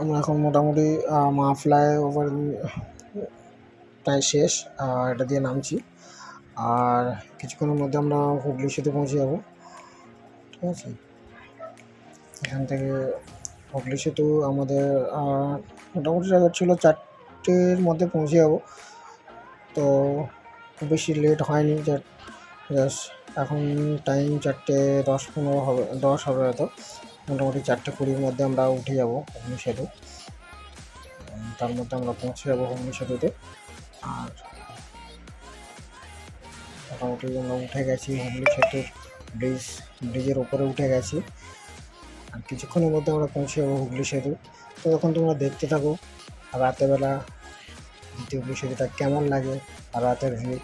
আমরা এখন মোটামুটি মা ফ্লাইওভার প্রায় শেষ। এটা দিয়ে নামছি, আর কিছুক্ষণের মধ্যে আমরা হুগলি সেতু পৌঁছে যাব। ঠিক আছে, এখান থেকে হুগলি সেতু আমাদের মোটামুটি টার্গেট ছিল 4টের মধ্যে পৌঁছে যাব। তো খুব বেশি লেট হয়নি, জাস্ট এখন টাইম 4:10-15 হবে, 10 হবে হয়তো। মোটামুটি 4:20-র মধ্যে আমরা উঠে যাব হুগলি সেতু। তার মধ্যে আমরা পৌঁছে যাবো হুগলি সেতুতে। আর মোটামুটি আমরা উঠে গেছি হুগলি সেতুর ব্রিজের ওপরে উঠে গেছি। আর কিছুক্ষণের মধ্যে আমরা পৌঁছে যাবো হুগলি সেতু। তো তখন তোমরা দেখতে থাকো রাতেরবেলা দ্বিতীয় হুগলি সেতুটা কেমন লাগে আর রাতের ভিউ।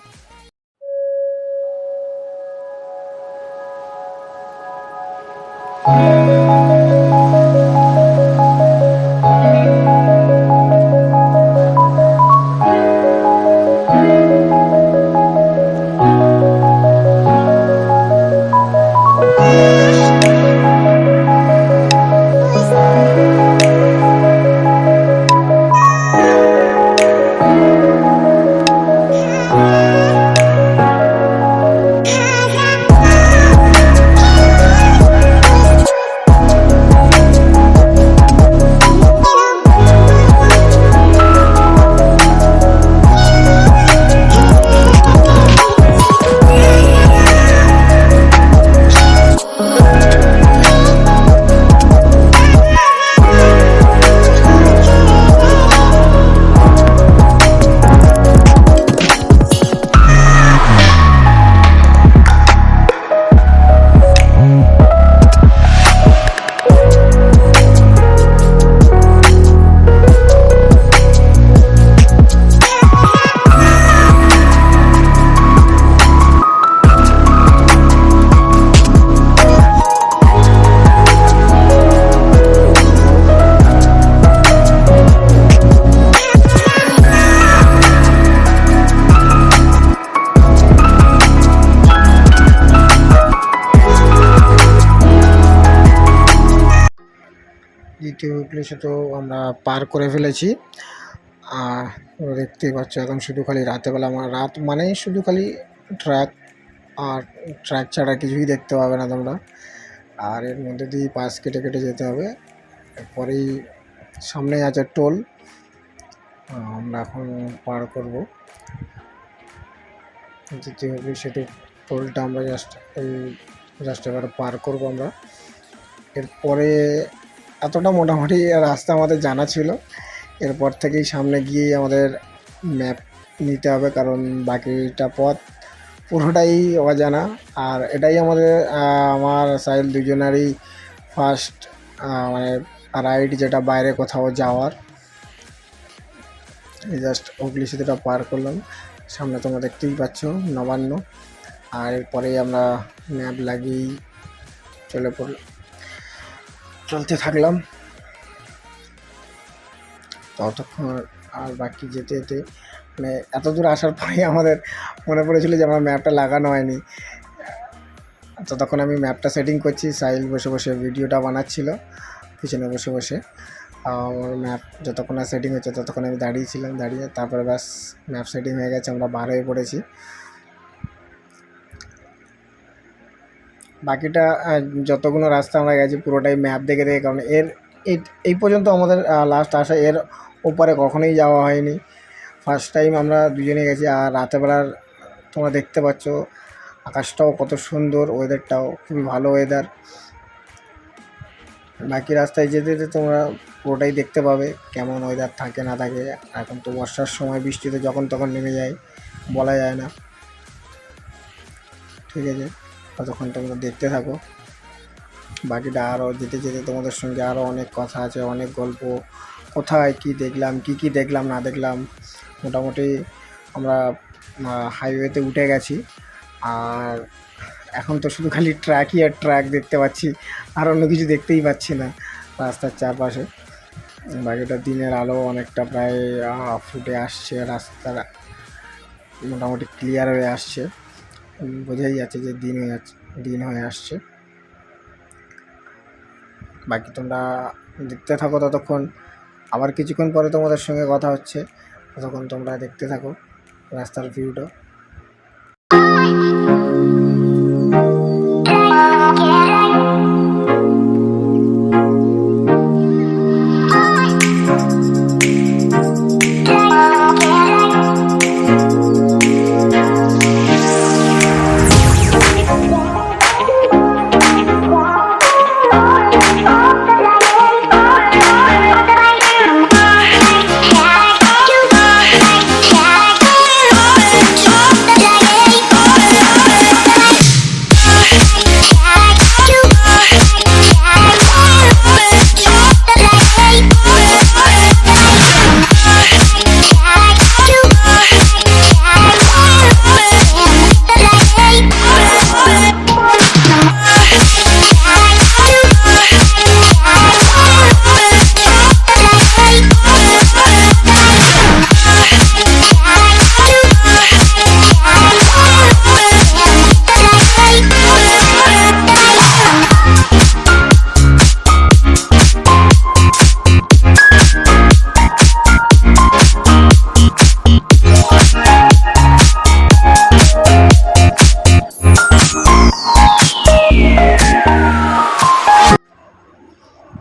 দ্বিতীয় হুগলি সেতু আমরা পার করে ফেলেছি। আর দেখতেই পাচ্ছ এখন শুধু খালি রাতেরবেলা, আমার রাত মানেই শুধু খালি ট্রাক, আর ট্রাক ছাড়া কিছুই দেখতে পাবে না তোমরা। আর এর মধ্যে দিয়ে পাশ কেটে কেটে যেতে হবে। এরপরেই সামনেই আছে টোল, আমরা এখন পার করব দ্বিতীয় হুগলি সেতু। টোলটা আমরা জাস্ট এবার পার করব আমরা। এরপরে এতটা মোটামুটি রাস্তা আমাদের জানা ছিল। এরপর থেকেই সামনে গিয়ে আমাদের ম্যাপ নিতে হবে, কারণ বাকিটা পথ পুরোটাই অজানা। আর এটাই আমার সাইল দুজনারই ফার্স্ট মানে রাইড, যেটা বাইরে কোথাও যাওয়ার। জাস্ট হুগলি সেতুটা পার করলাম, সামনে তোমরা দেখতেই পাচ্ছ নবান্ন। আর এরপরেই আমরা ম্যাপ লাগিয়েই চলতে থাকলাম ততক্ষণ। আর বাকি যেতে যেতে মানে এত দূর আসার পরে আমাদের মনে পড়েছিল যে আমার ম্যাপটা লাগানো হয়নি। ততক্ষণ আমি ম্যাপটা সেটিং করছি, সাহিল বসে বসে ভিডিওটা বানাচ্ছিল পিছনে বসে বসে। আমার ম্যাপ যতক্ষণ না সেটিং হচ্ছে ততক্ষণ আমি দাঁড়িয়েছিলাম, দাঁড়িয়ে তারপরে ব্যাস ম্যাপ সেটিং হয়ে গেছে, আমরা বার হয়ে পড়েছি। বাকিটা যতগুলো রাস্তা আমরা গেছি পুরোটাই ম্যাপ দেখে দেখে, কারণ এই পর্যন্ত আমাদের লাস্ট আসা, এর ওপারে কখনোই যাওয়া হয়নি। ফার্স্ট টাইম আমরা দুজনে গেছি। আর রাতেরবেলার তোমরা দেখতে পাচ্ছ আকাশটাও কত সুন্দর, ওয়েদারটাও খুবই ভালো ওয়েদার। বাকি রাস্তায় যেতে যেতে তোমরা পুরোটাই দেখতে পাবে কেমন ওয়েদার থাকে না থাকে। এখন তো বর্ষার সময়, বৃষ্টিতে যখন তখন নেমে যায়, বলা যায় না। ঠিক আছে, ততক্ষণ তোমরা দেখতে থাকো। বাকিটা আরও যেতে যেতে তোমাদের সঙ্গে আরও অনেক কথা আছে, অনেক গল্প, কোথায় কী দেখলাম, কী দেখলাম না দেখলাম। মোটামুটি আমরা হাইওয়েতে উঠে গেছি। আর এখন তো শুধু খালি ট্র্যাকই আর ট্র্যাক দেখতে পাচ্ছি, আর অন্য কিছু দেখতেই পাচ্ছি না রাস্তার চারপাশে। বাকিটা দিনের আলো অনেকটা প্রায় ফুটে আসছে, রাস্তার মোটামুটি ক্লিয়ার হয়ে আসছে, বোঝাই যাচ্ছে যে দিন হয়ে আসছে। বাকি তোমরা দেখতে থাকো ততক্ষণ। আবার কিছুক্ষণ পরে তোমাদের সঙ্গে কথা হচ্ছে, তখন তোমরা দেখতে থাকো রাস্তার ভিউটা।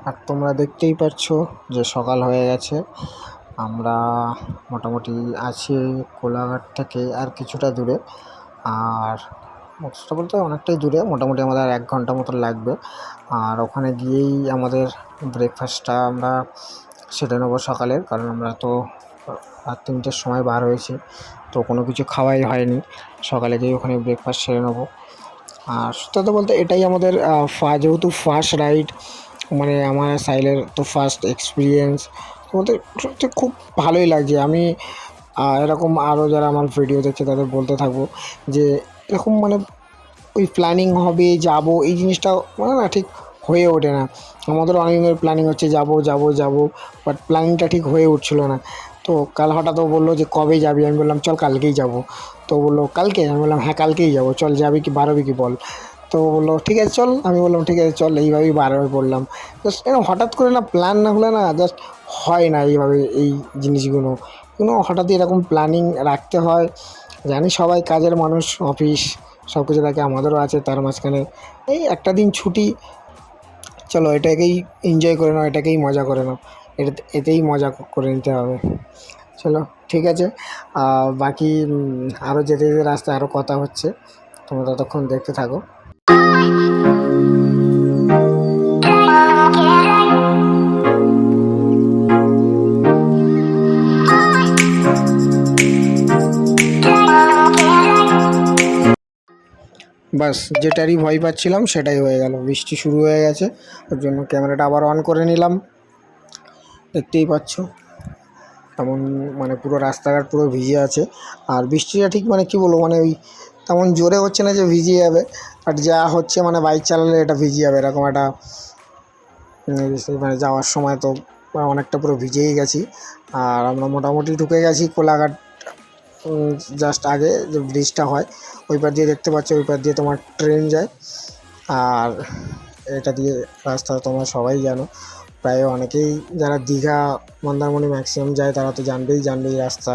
আর তোমরা দেখতেই পাচ্ছ যে সকাল হয়ে গেছে। আমরা মোটামুটি আছি কোলাঘাট থেকে আর কিছুটা দূরে, আর সেটা বলতে অনেকটাই দূরে, মোটামুটি আমাদের 1 ঘন্টা মতো লাগবে। আর ওখানে গিয়েই আমাদের ব্রেকফাস্টটা আমরা সেরে নেবো সকালের, কারণ আমরা তো রাত 3টের সময় বার হয়েছি, তো কোনো কিছু খাওয়াই হয়নি। সকালে গিয়ে ওখানে ব্রেকফাস্ট সেরে নেবো। আর সত্যি কথা বলতে এটাই আমাদের যেহেতু ফার্স্ট রাইড, মানে আমার সাইলের তো ফার্স্ট এক্সপিরিয়েন্স, তোমাদের সত্যি খুব ভালোই লাগছে। আমি এরকম আরও যারা আমার ভিডিও দেখছে তাদের বলতে থাকবো যে এরকম মানে ওই প্ল্যানিং হবে যাবো, এই জিনিসটা মানে না ঠিক হয়ে ওঠে না। আমাদের অনেক দিনের প্ল্যানিং হচ্ছে যাবো যাবো যাবো, বাট প্ল্যানিংটা ঠিক হয়ে উঠছিলো না। তো কাল হঠাৎ ও বললো যে কবে যাবি, আমি বললাম চল কালকেই যাবো। তো বললো কালকে, আমি বললাম হ্যাঁ কালকেই যাবো, চল যাবি কি বাড়াবি কি বল। তো বললো ঠিক আছে চল, আমি বললাম ঠিক আছে চল, এইভাবেই বার হয়ে পড়লাম। জাস্ট এরকম হঠাৎ করে না প্ল্যান না হলে না জাস্ট হয় না এইভাবে এই জিনিসগুলো, হঠাৎই এরকম প্ল্যানিং রাখতে হয়। জানি সবাই কাজের মানুষ, অফিস সব কিছু থাকে, আমাদেরও আছে, তার মাঝখানে এই একটা দিন ছুটি, চলো এটাকেই এনজয় করে নাও, এটাকেই মজা করে নাও, এতেই মজা করে নিতে হবে। চলো ঠিক আছে, বাকি আরও যেতে যেতে রাস্তায় আরও কথা হচ্ছে, তোমরা ততক্ষণ দেখতে থাকো। বাস যেটারই ভয় পাচ্ছিলাম সেটাই হয়ে গেল, বৃষ্টি শুরু হয়ে গেছে, ওর জন্য ক্যামেরাটা আবার অন করে নিলাম। দেখতেই পাচ্ছ তেমন মানে পুরো রাস্তাঘাট পুরো ভিজে আছে। আর বৃষ্টিটা ঠিক মানে কী বলবো, মানে ওই তেমন জোরে হচ্ছে না যে ভিজে যাবে, বাট যা হচ্ছে মানে বাইক চালালে এটা ভিজে যাবে এরকম একটা মানে যাওয়ার সময় তো অনেকটা পুরো ভিজেই গেছি। আর আমরা মোটামুটি ঢুকে গেছি কোলাঘাট জাস্ট আগে যে ব্রিজটা হয় ওই পার দিয়ে, দেখতে পাচ্ছ ওই পার দিয়ে তোমার ট্রেন যায়। আর এটা দিয়ে রাস্তা তোমরা সবাই জানো, প্রায় অনেকেই যারা দীঘা মন্দারমণি ম্যাক্সিমাম যায় তারা তো জানবেই এই রাস্তা